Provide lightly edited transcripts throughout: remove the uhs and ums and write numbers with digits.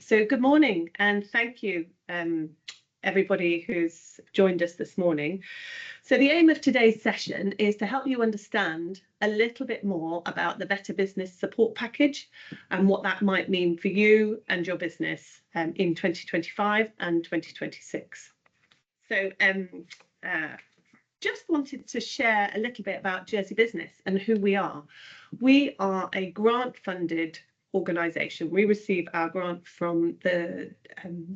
So good morning and thank you everybody who's joined us this morning. So the aim of today's session is to help you understand a little bit more about the Better Business Support Package and what that might mean for you and your business in 2025 and 2026. So just wanted to share a little bit about Jersey Business and who we are. We are a grant-funded organisation. We receive our grant from the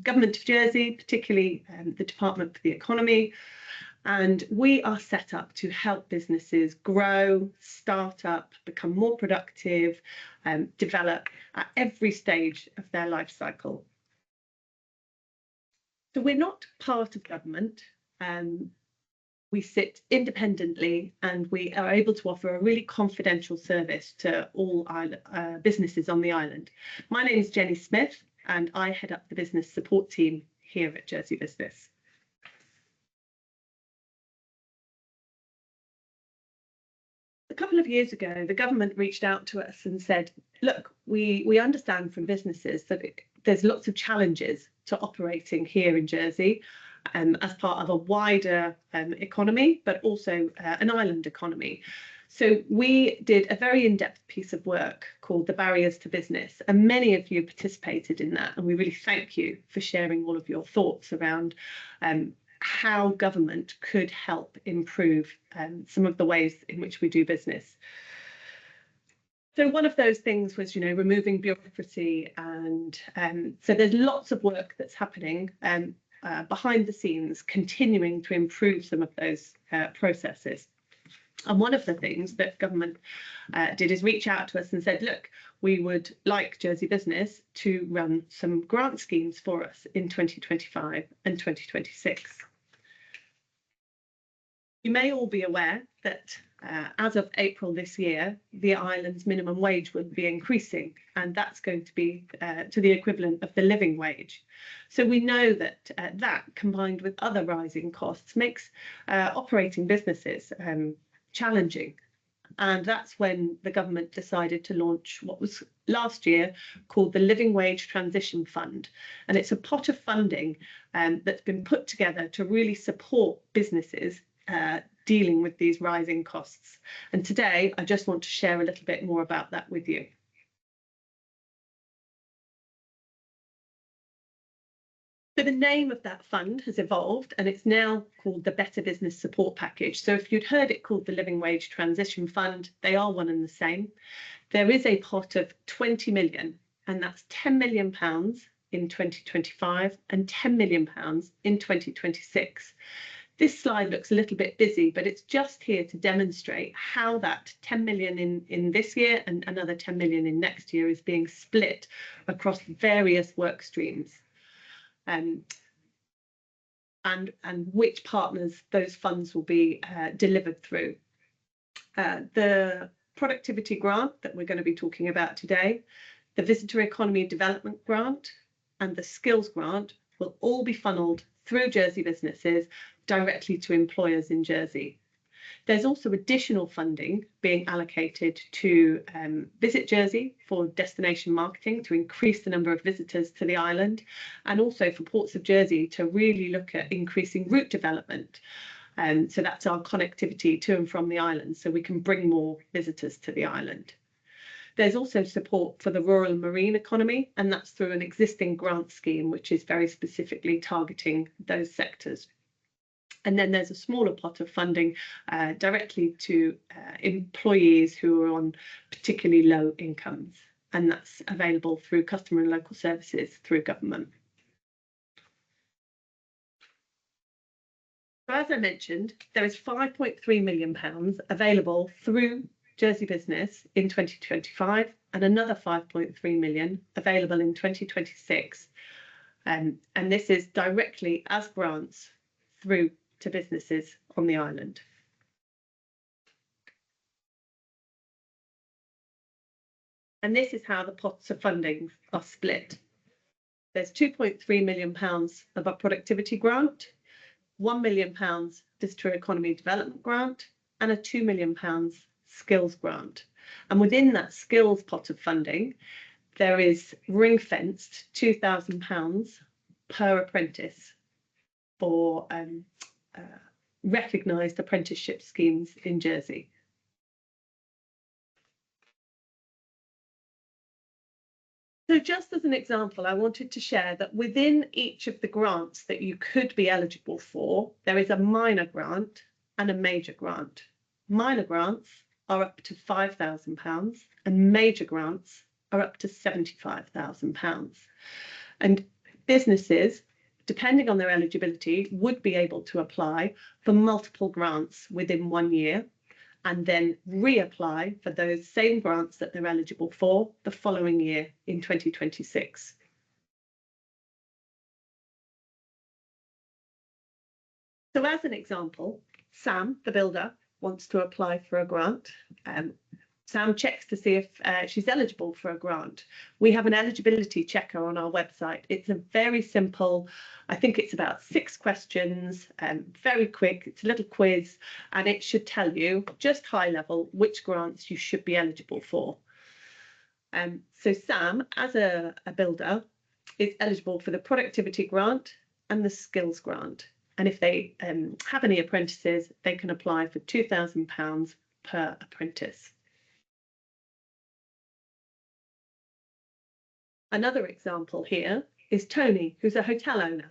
Government of Jersey, particularly the Department for the Economy, and we are set up to help businesses grow, start up, become more productive, develop at every stage of their life cycle. So we're not part of government. We sit independently and we are able to offer a really confidential service to all businesses on the island. My name is Jenny Smith and I head up the business support team here at Jersey Business. A couple of years ago, the government reached out to us and said, look, we understand from businesses that there's lots of challenges to operating here in Jersey. As part of a wider economy, but also an island economy. So we did a very in-depth piece of work called the Barriers to Business, and many of you participated in that, and we really thank you for sharing all of your thoughts around how government could help improve some of the ways in which we do business. So one of those things was, removing bureaucracy, and so there's lots of work that's happening behind the scenes, continuing to improve some of those processes. And one of the things that government did is reach out to us and said, look, we would like Jersey Business to run some grant schemes for us in 2025 and 2026. You may all be aware that as of April this year, the island's minimum wage will be increasing, and that's going to be to the equivalent of the living wage. So we know that that, combined with other rising costs, makes operating businesses challenging. And that's when the government decided to launch what was last year called the Living Wage Transition Fund. And it's a pot of funding that's been put together to really support businesses dealing with these rising costs. And today, I just want to share a little bit more about that with you. So the name of that fund has evolved and it's now called the Better Business Support Package. So if you'd heard it called the Living Wage Transition Fund, they are one and the same. There is a pot of 20 million, and that's £10 million in 2025 and £10 million in 2026. This slide looks a little bit busy, but it's just here to demonstrate how that 10 million in this year and another 10 million in next year is being split across various work streams. And which partners those funds will be delivered through. The productivity grant that we're going to be talking about today, the visitor economy development grant, and the skills grant will all be funneled through Jersey businesses directly to employers in Jersey. There's also additional funding being allocated to Visit Jersey for destination marketing to increase the number of visitors to the island, and also for Ports of Jersey to really look at increasing route development. So that's our connectivity to and from the island, so we can bring more visitors to the island. There's also support for the rural and marine economy, and that's through an existing grant scheme, which is very specifically targeting those sectors. And then there's a smaller pot of funding directly to employees who are on particularly low incomes, and that's available through customer and local services through government. So as I mentioned, there is £5.3 million available through Jersey Business in 2025 and another 5.3 million available in 2026. And this is directly as grants through to businesses on the island. And this is how the pots of funding are split. There's £2.3 million of a productivity grant, £1 million visitor economy development grant, and a £2 million skills grant. And within that skills pot of funding, there is ring-fenced £2,000 per apprentice for recognised apprenticeship schemes in Jersey. So just as an example, I wanted to share that within each of the grants that you could be eligible for, there is a minor grant and a major grant. Minor grants are up to £5,000 and major grants are up to £75,000. And businesses, depending on their eligibility, would be able to apply for multiple grants within 1 year and then reapply for those same grants that they're eligible for the following year in 2026. So as an example, Sam, the builder, wants to apply for a grant. Sam checks to see if she's eligible for a grant. We have an eligibility checker on our website. It's a very simple, I think it's about 6 questions, very quick. It's a little quiz, and it should tell you just high level which grants you should be eligible for. So Sam, as a builder, is eligible for the productivity grant and the skills grant. And if they have any apprentices, they can apply for £2,000 per apprentice. Another example here is Tony, who's a hotel owner,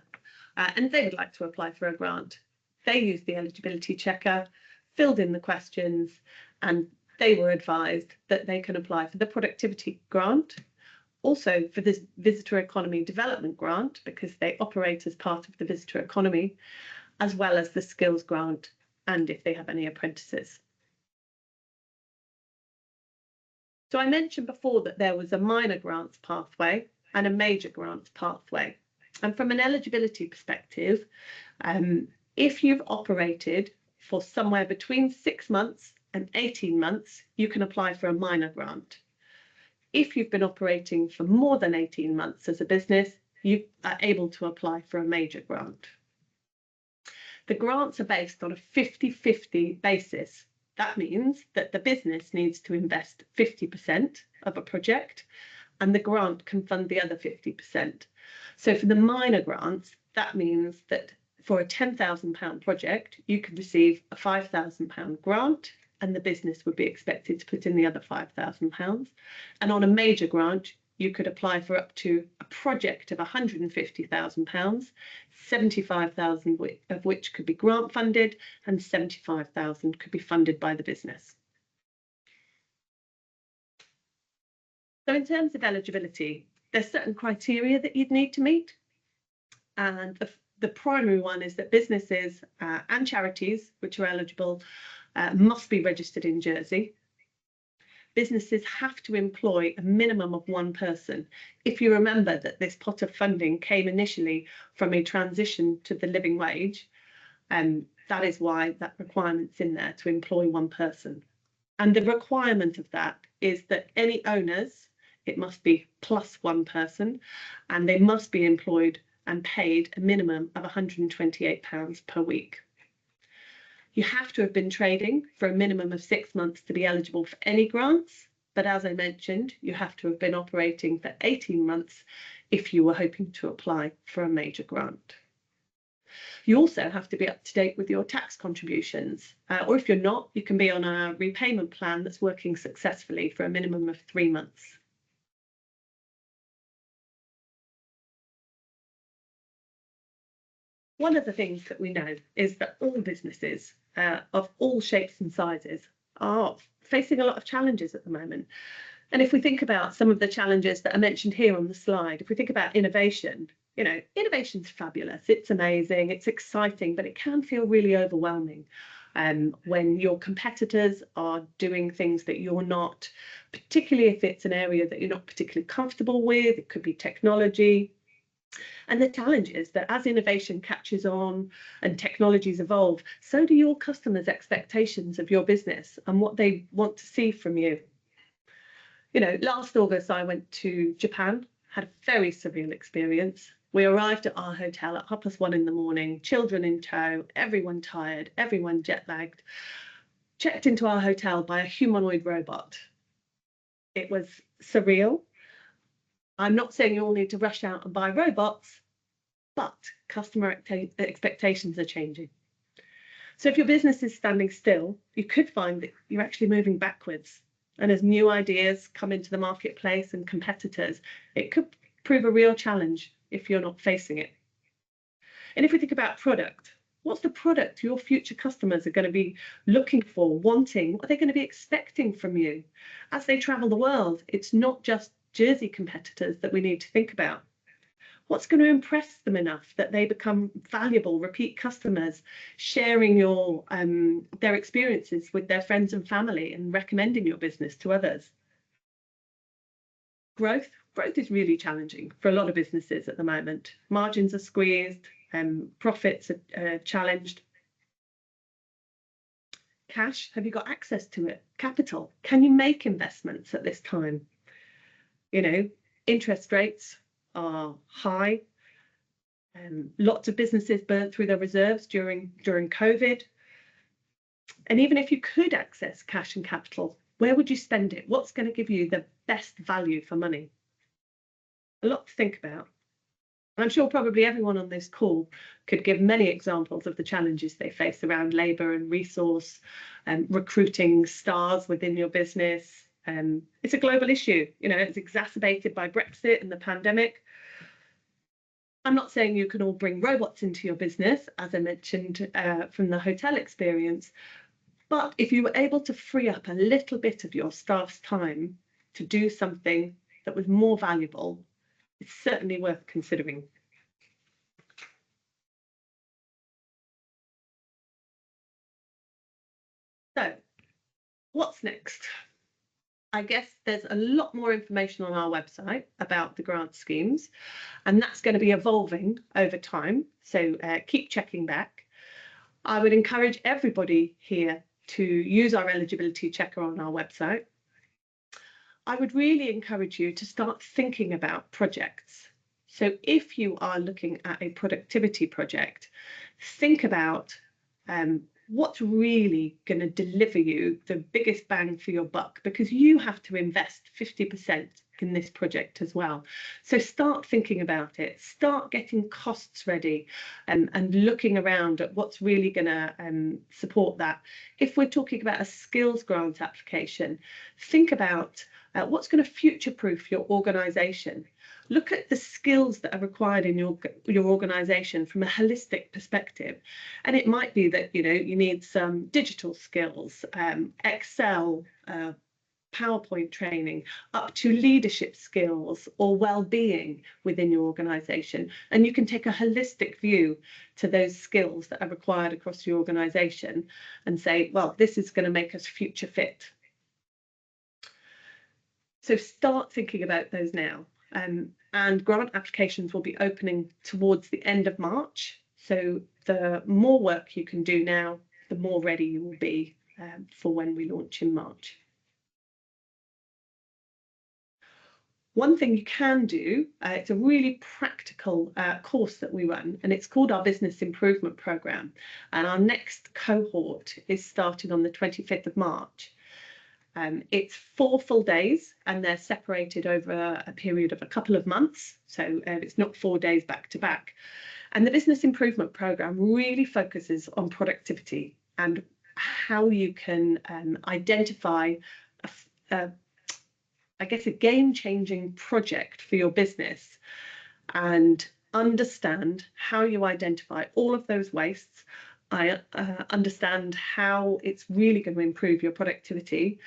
and they would like to apply for a grant. They used the eligibility checker, filled in the questions, and they were advised that they can apply for the productivity grant, also for this visitor economy development grant, because they operate as part of the visitor economy, as well as the skills grant, and if they have any apprentices. So I mentioned before that there was a minor grants pathway and a major grants pathway. And from an eligibility perspective, if you've operated for somewhere between 6 months and 18 months, you can apply for a minor grant. If you've been operating for more than 18 months as a business, you are able to apply for a major grant. The grants are based on a 50-50 basis. That means that the business needs to invest 50% of a project and the grant can fund the other 50%. So for the minor grants, that means that for a £10,000 project, you could receive a £5,000 grant and the business would be expected to put in the other £5,000. And on a major grant, you could apply for up to a project of £150,000, 75,000 of which could be grant funded and 75,000 could be funded by the business. So in terms of eligibility, there's certain criteria that you'd need to meet. And the primary one is that businesses and charities which are eligible must be registered in Jersey. Businesses have to employ a minimum of 1 person. If you remember that this pot of funding came initially from a transition to the living wage, that is why that requirement's in there, to employ 1 person. And the requirement of that is that any owners, it must be plus 1 person, and they must be employed and paid a minimum of £128 per week. You have to have been trading for a minimum of 6 months to be eligible for any grants, but as I mentioned, you have to have been operating for 18 months if you were hoping to apply for a major grant. You also have to be up to date with your tax contributions, or if you're not, you can be on a repayment plan that's working successfully for a minimum of 3 months. One of the things that we know is that all businesses of all shapes and sizes are facing a lot of challenges at the moment. And if we think about some of the challenges that are mentioned here on the slide, if we think about innovation, you know, innovation's fabulous, it's amazing, it's exciting, but it can feel really overwhelming when your competitors are doing things that you're not, particularly if it's an area that you're not particularly comfortable with. It could be technology. And the challenge is that as innovation catches on and technologies evolve, so do your customers' expectations of your business and what they want to see from you. You know, last August, I went to Japan, had a very surreal experience. We arrived at our hotel at 1:30 in the morning, children in tow, everyone tired, everyone jet lagged, checked into our hotel by a humanoid robot. It was surreal. I'm not saying you all need to rush out and buy robots, but customer expectations are changing. So if your business is standing still, you could find that you're actually moving backwards. And as new ideas come into the marketplace and competitors, it could prove a real challenge if you're not facing it. And if we think about product, what's the product your future customers are going to be looking for, wanting? What are they going to be expecting from you? As they travel the world, it's not just Jersey competitors that we need to think about. What's going to impress them enough that they become valuable repeat customers, sharing their experiences with their friends and family and recommending your business to others? Growth is really challenging for a lot of businesses at the moment. Margins are squeezed, profits are challenged. Cash, have you got access to it? Capital, can you make investments at this time? You know, interest rates are high. Lots of businesses burnt through their reserves during COVID. And even if you could access cash and capital, where would you spend it? What's going to give you the best value for money? A lot to think about. I'm sure probably everyone on this call could give many examples of the challenges they face around labour and resource, recruiting stars within your business. It's a global issue. You know, it's exacerbated by Brexit and the pandemic. I'm not saying you can all bring robots into your business, as I mentioned from the hotel experience, but if you were able to free up a little bit of your staff's time to do something that was more valuable, it's certainly worth considering. So, what's next? I guess there's a lot more information on our website about the grant schemes, and that's going to be evolving over time. So keep checking back. I would encourage everybody here to use our eligibility checker on our website. I would really encourage you to start thinking about projects. So if you are looking at a productivity project, think about what's really going to deliver you the biggest bang for your buck, because you have to invest 50% in this project as well. So start thinking about it, start getting costs ready and looking around at what's really going to support that. If we're talking about a skills grant application, think about what's going to future-proof your organisation. Look at the skills that are required in your organisation from a holistic perspective. And it might be that, you know, you need some digital skills, Excel, PowerPoint training, up to leadership skills or well-being within your organisation. And you can take a holistic view to those skills that are required across your organisation and say, well, this is going to make us future fit. So start thinking about those now. And grant applications will be opening towards the end of March. So the more work you can do now, the more ready you will be for when we launch in March. One thing you can do, it's a really practical course that we run, and it's called our Business Improvement Programme. And our next cohort is starting on the 25th of March. It's 4 full days, and they're separated over a period of a couple of months. So it's not 4 days back to back. And the Business Improvement Programme really focuses on productivity and how you can identify I guess a game-changing project for your business and understand how you identify all of those wastes. I understand how it's really going to improve your productivity.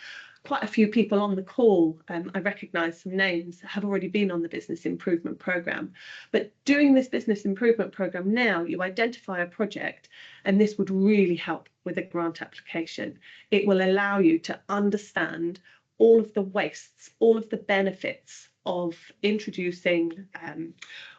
Quite a few people on the call, I recognise some names, have already been on the Business Improvement Programme. But doing this Business Improvement Programme now, you identify a project, and this would really help with a grant application. It will allow you to understand all of the wastes, all of the benefits of introducing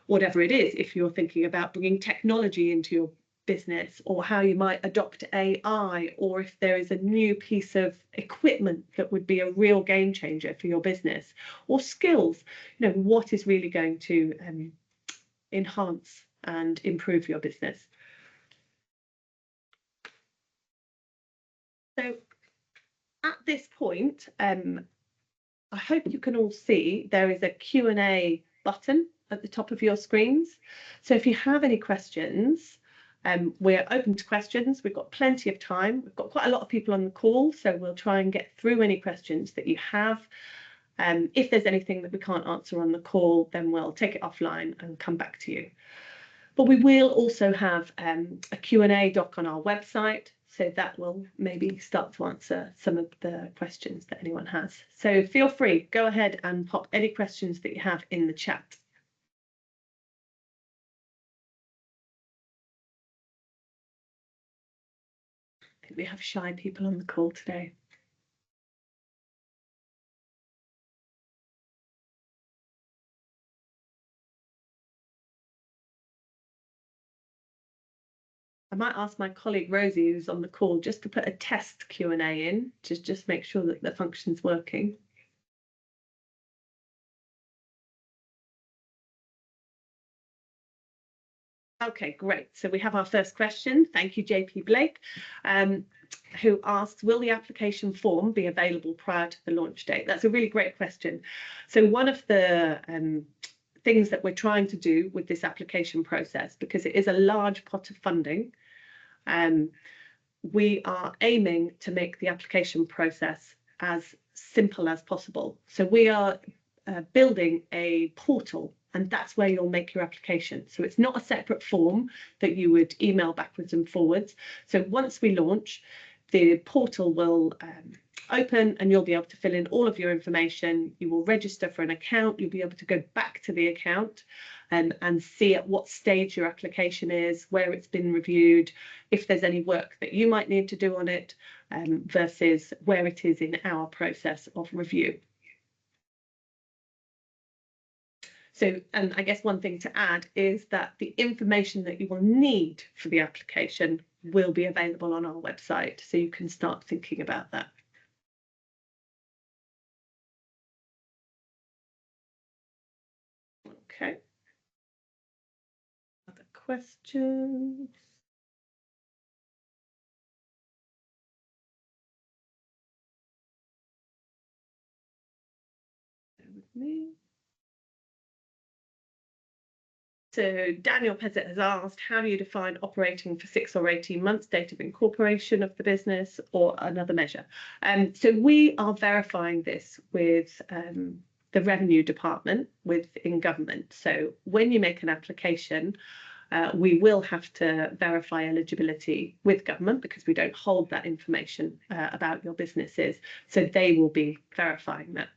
whatever it is, if you're thinking about bringing technology into your business, or how you might adopt AI, or if there is a new piece of equipment that would be a real game changer for your business, or skills, you know, what is really going to enhance and improve your business. So at this point, I hope you can all see there is a Q&A button at the top of your screens. So if you have any questions, we're open to questions. We've got plenty of time. We've got quite a lot of people on the call, so we'll try and get through any questions that you have. If there's anything that we can't answer on the call, then we'll take it offline and come back to you. But we will also have a Q&A doc on our website, so that will maybe start to answer some of the questions that anyone has. So feel free, go ahead and pop any questions that you have in the chat. I think we have shy people on the call today. I might ask my colleague Rosie, who's on the call, just to put a test Q&A in, to just make sure that the function's working. Okay, great. So we have our first question. Thank you, JP Blake, who asks, will the application form be available prior to the launch date? That's a really great question. So one of the things that we're trying to do with this application process, because it is a large pot of funding, we are aiming to make the application process as simple as possible. So we are building a portal, and that's where you'll make your application. So it's not a separate form that you would email backwards and forwards. So once we launch, the portal will open and you'll be able to fill in all of your information. You will register for an account. You'll be able to go back to the account and see at what stage your application is, where it's been reviewed, if there's any work that you might need to do on it, versus where it is in our process of review. So, and I guess one thing to add is that the information that you will need for the application will be available on our website, so you can start thinking about that. Okay. Other questions? Bear with me. So Daniel Pezzett has asked, how do you define operating for 6 or 18 months, date of incorporation of the business or another measure? So we are verifying this with the revenue department within government. So when you make an application, we will have to verify eligibility with government because we don't hold that information about your businesses. So they will be verifying that.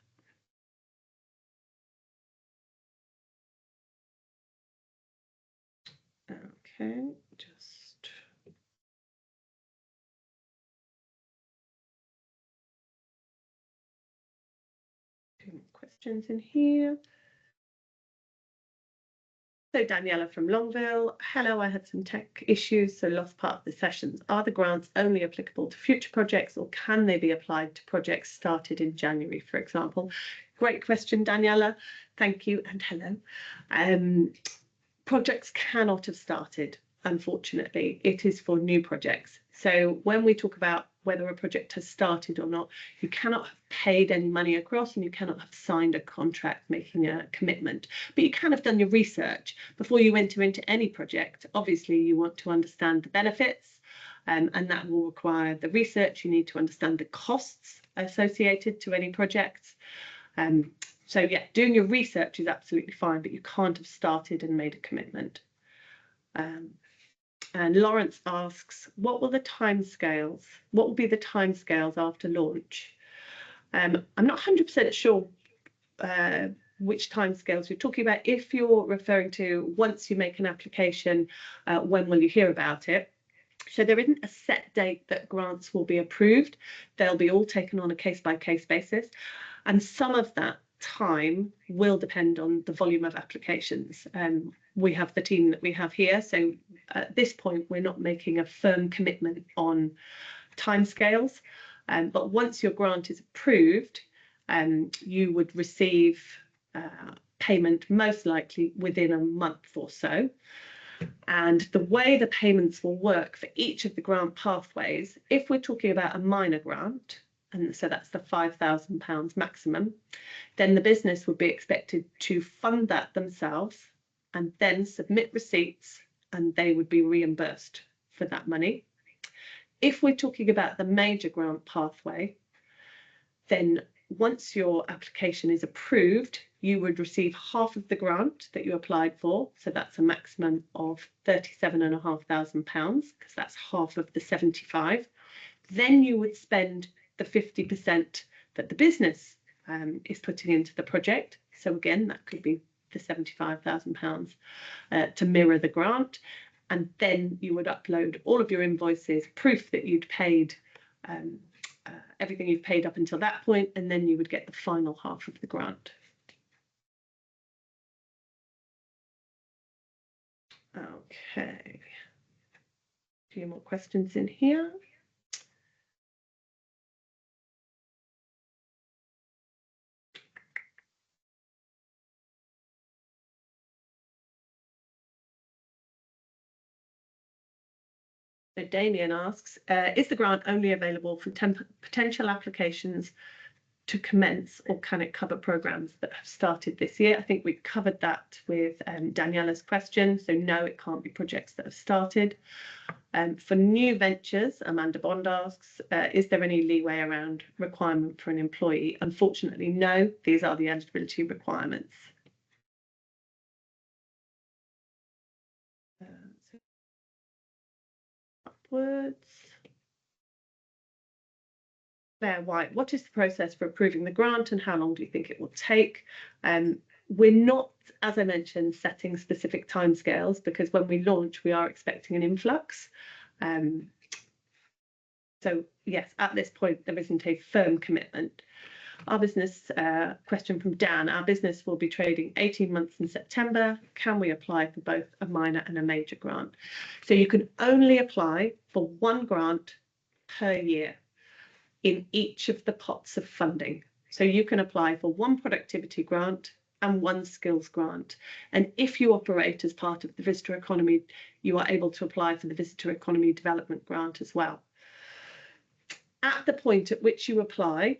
Okay, just two more questions in here. So Daniela from Longville, hello, I had some tech issues, so lost part of the sessions. Are the grants only applicable to future projects or can they be applied to projects started in January, for example? Great question, Daniela. Thank you and hello. Projects cannot have started, unfortunately. It is for new projects. So when we talk about whether a project has started or not, you cannot have paid any money across and you cannot have signed a contract making a commitment. But you can have done your research before you enter into any project. Obviously, you want to understand the benefits, and that will require the research. You need to understand the costs associated to any projects. So yeah, doing your research is absolutely fine, but you can't have started and made a commitment. And Lawrence asks, what will be the timescales after launch? I'm not 100% sure which timescales you're talking about. If you're referring to once you make an application, when will you hear about it? So there isn't a set date that grants will be approved. They'll be all taken on a case-by-case basis. And some of that time will depend on the volume of applications. We have the team that we have here, so at this point we're not making a firm commitment on timescales, but once your grant is approved, you would receive payment most likely within a month or so. And the way the payments will work for each of the grant pathways, if we're talking about a minor grant, and so that's the £5,000 maximum, then the business would be expected to fund that themselves and then submit receipts, and they would be reimbursed for that money. If we're talking about the major grant pathway, then once your application is approved, you would receive half of the grant that you applied for. So that's a maximum of £37,500, because that's half of the 75. Then you would spend the 50% that the business is putting into the project. So again, that could be the £75,000 to mirror the grant. And then you would upload all of your invoices, proof that you'd paid everything you've paid up until that point, and then you would get the final half of the grant. Okay, a few more questions in here. So Damien asks, is the grant only available for potential applications to commence, or can it cover programs that have started this year? I think we covered that with Daniela's question. So no, it can't be projects that have started. For new ventures, Amanda Bond asks, is there any leeway around requirement for an employee? Unfortunately, no, these are the eligibility requirements. So upwards. Claire White, what is the process for approving the grant and how long do you think it will take? We're not, as I mentioned, setting specific timescales, because when we launch, we are expecting an influx. So yes, at this point, there isn't a firm commitment. Our business, question from Dan, our business will be trading 18 months in September. Can we apply for both a minor and a major grant? So you can only apply for one grant per year in each of the pots of funding. So you can apply for one productivity grant and one skills grant. And if you operate as part of the visitor economy, you are able to apply for the visitor economy development grant as well. At the point at which you apply,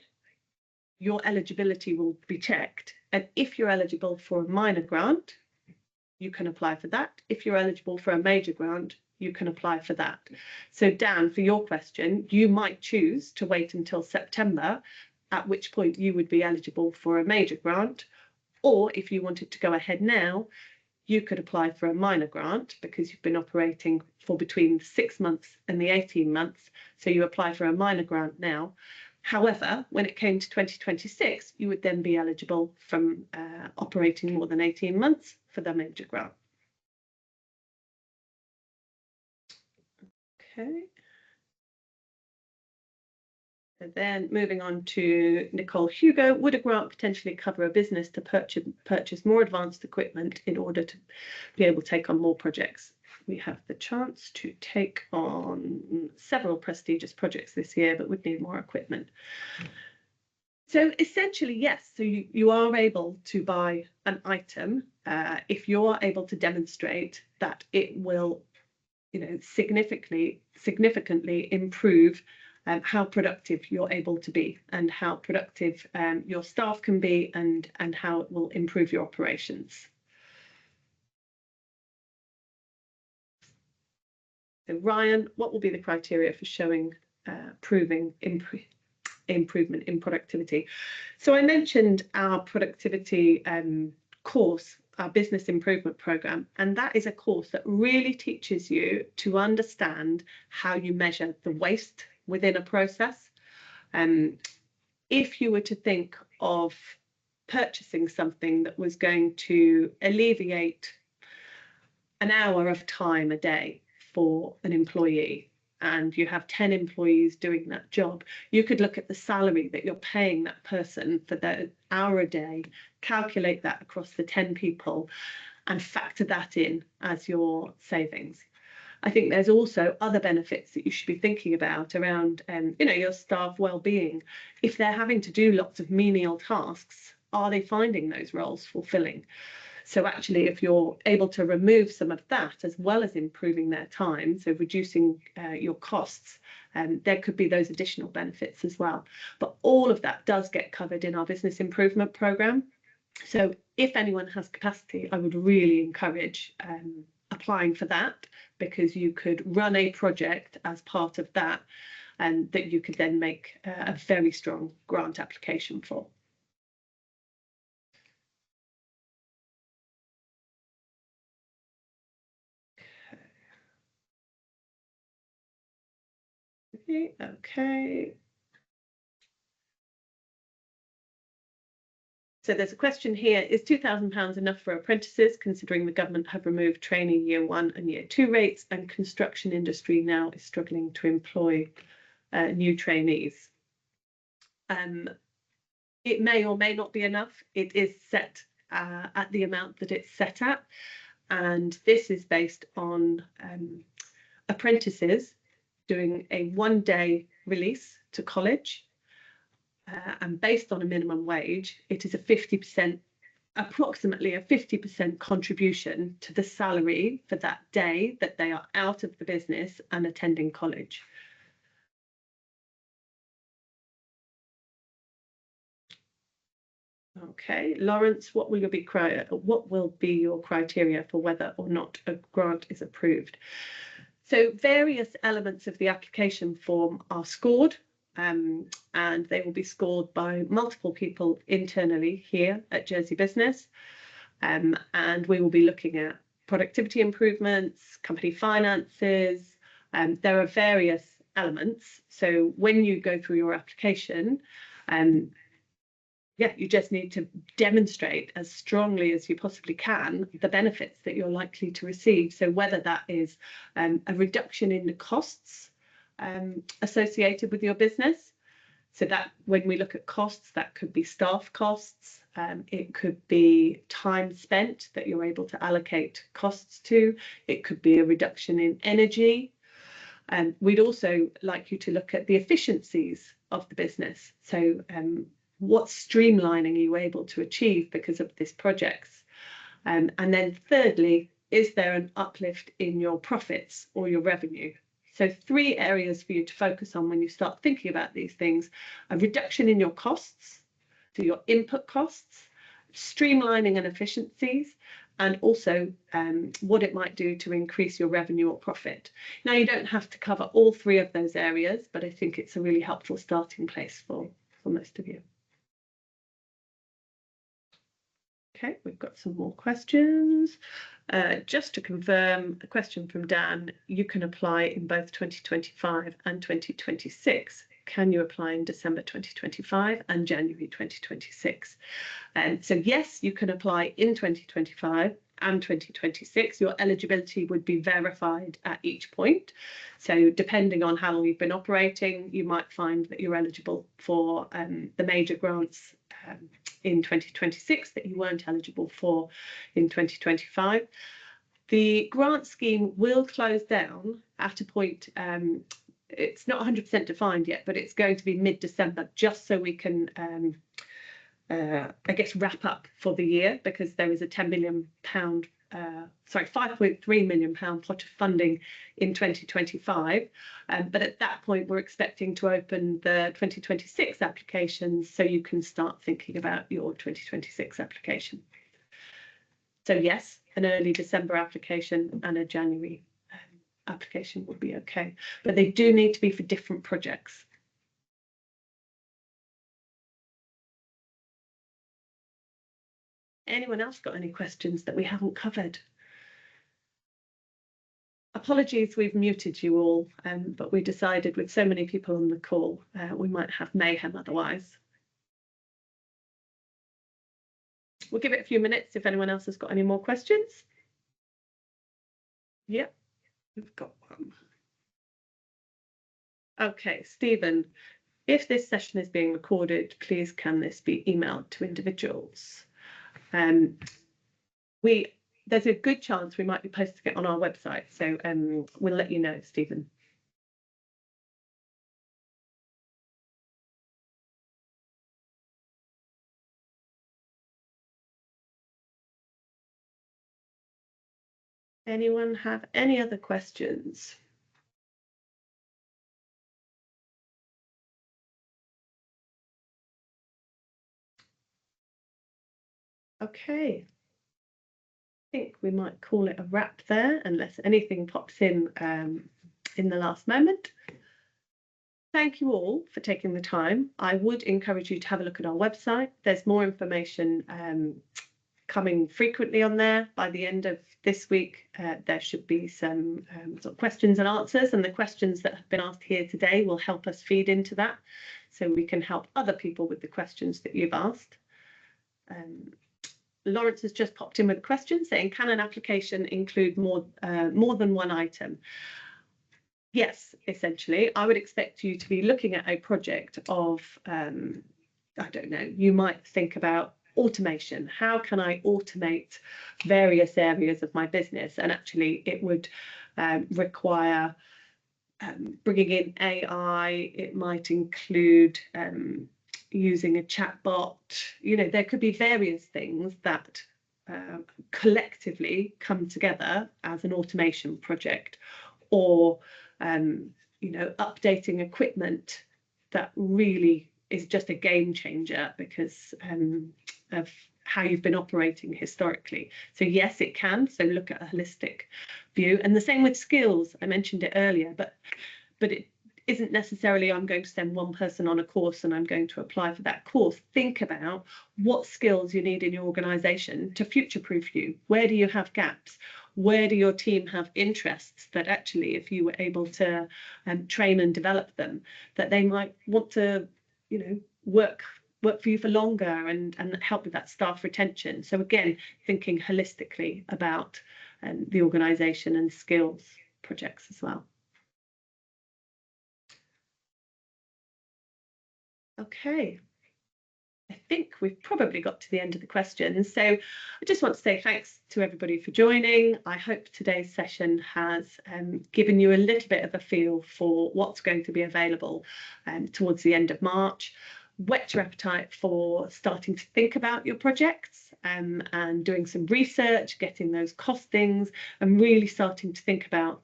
your eligibility will be checked. And if you're eligible for a minor grant, you can apply for that. If you're eligible for a major grant, you can apply for that. So Dan, for your question, you might choose to wait until September, at which point you would be eligible for a major grant. Or if you wanted to go ahead now, you could apply for a minor grant because you've been operating for between 6 months and the 18 months. So you apply for a minor grant now. However, when it came to 2026, you would then be eligible from operating more than 18 months for the major grant. Okay. And then moving on to Nicole Hugo, would a grant potentially cover a business to purchase more advanced equipment in order to be able to take on more projects? We have the chance to take on several prestigious projects this year, but would need more equipment. So essentially, yes, so you are able to buy an item if you're able to demonstrate that it will, significantly improve how productive you're able to be and how productive your staff can be and how it will improve your operations. So Ryan, what will be the criteria for showing proving improvement in productivity? So I mentioned our productivity course, our business improvement program, and that is a course that really teaches you to understand how you measure the waste within a process. If you were to think of purchasing something that was going to alleviate an hour of time a day for an employee, and you have 10 employees doing that job, you could look at the salary that you're paying that person for that hour a day, calculate that across the 10 people, and factor that in as your savings. I think there's also other benefits that you should be thinking about around, your staff well-being. If they're having to do lots of menial tasks, are they finding those roles fulfilling? So actually, if you're able to remove some of that, as well as improving their time, so reducing your costs, there could be those additional benefits as well. But all of that does get covered in our business improvement programme. So if anyone has capacity, I would really encourage applying for that, because you could run a project as part of that, and that you could then make a very strong grant application for. Okay. So there's a question here: is £2,000 enough for apprentices, considering the government have removed training year 1 and year 2 rates, and construction industry now is struggling to employ new trainees? It may or may not be enough. It is set at the amount that it's set at, and this is based on apprentices doing a 1-day release to college, and based on a minimum wage, it is a 50%, approximately a 50% contribution to the salary for that day that they are out of the business and attending college. Okay, Lawrence, what will be your criteria for whether or not a grant is approved? So various elements of the application form are scored, and they will be scored by multiple people internally here at Jersey Business. And we will be looking at productivity improvements, company finances. There are various elements. So when you go through your application, you just need to demonstrate as strongly as you possibly can the benefits that you're likely to receive. So whether that is a reduction in the costs associated with your business. So that when we look at costs, that could be staff costs. It could be time spent that you're able to allocate costs to. It could be a reduction in energy. We'd also like you to look at the efficiencies of the business. So what streamlining are you able to achieve because of this project? And then thirdly, is there an uplift in your profits or your revenue? So 3 areas for you to focus on when you start thinking about these things: a reduction in your costs, so your input costs, streamlining and efficiencies, and also what it might do to increase your revenue or profit. Now, you don't have to cover all 3 of those areas, but I think it's a really helpful starting place for most of you. Okay, we've got some more questions. Just to confirm, a question from Dan: you can apply in both 2025 and 2026. Can you apply in December 2025 and January 2026? So yes, you can apply in 2025 and 2026. Your eligibility would be verified at each point. So depending on how long you've been operating, you might find that you're eligible for the major grants in 2026 that you weren't eligible for in 2025. The grant scheme will close down at a point, it's not 100% defined yet, but it's going to be mid-December, just so we can, I guess, wrap up for the year, because there is a £5.3 million pot of funding in 2025. But at that point, we're expecting to open the 2026 applications, so you can start thinking about your 2026 application. So yes, an early December application and a January application would be okay, but they do need to be for different projects. Anyone else got any questions that we haven't covered? Apologies, we've muted you all, but we decided with so many people on the call, we might have mayhem otherwise. We'll give it a few minutes if anyone else has got any more questions. Yep, we've got one. Okay, Stephen, if this session is being recorded, please can this be emailed to individuals? There's a good chance we might be posting it on our website, so we'll let you know, Stephen. Anyone have any other questions? Okay. I think we might call it a wrap there, unless anything pops in the last moment. Thank you all for taking the time. I would encourage you to have a look at our website. There's more information coming frequently on there. By the end of this week, there should be some sort of questions and answers, and the questions that have been asked here today will help us feed into that, so we can help other people with the questions that you've asked. Lawrence has just popped in with a question saying, can an application include more than one item? Yes, essentially, I would expect you to be looking at a project of, I don't know, you might think about automation. How can I automate various areas of my business? And actually, it would require bringing in AI. It might include using a chatbot. You know, there could be various things that collectively come together as an automation project, or you know, updating equipment that really is just a game changer because of how you've been operating historically. So yes, it can. So look at a holistic view, and the same with skills. I mentioned it earlier, but it isn't necessarily I'm going to send one person on a course and I'm going to apply for that course. Think about what skills you need in your organisation to future-proof you. Where do you have gaps? Where do your team have interests that actually, if you were able to train and develop them, that they might want to, you know, work for you for longer and help with that staff retention. So again, thinking holistically about the organisation and skills projects as well. Okay, I think we've probably got to the end of the questions. So I just want to say thanks to everybody for joining. I hope today's session has given you a little bit of a feel for what's going to be available towards the end of March. Whet your appetite for starting to think about your projects and doing some research, getting those costings, and really starting to think about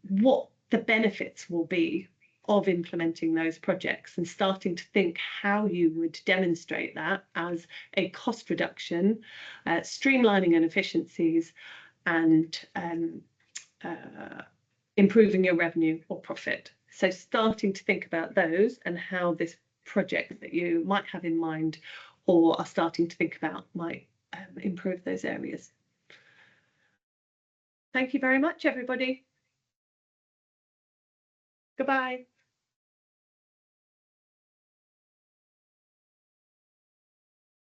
what the benefits will be of implementing those projects, and starting to think how you would demonstrate that as a cost reduction, streamlining and efficiencies, and improving your revenue or profit. So starting to think about those and how this project that you might have in mind or are starting to think about might improve those areas. Thank you very much, everybody. Goodbye.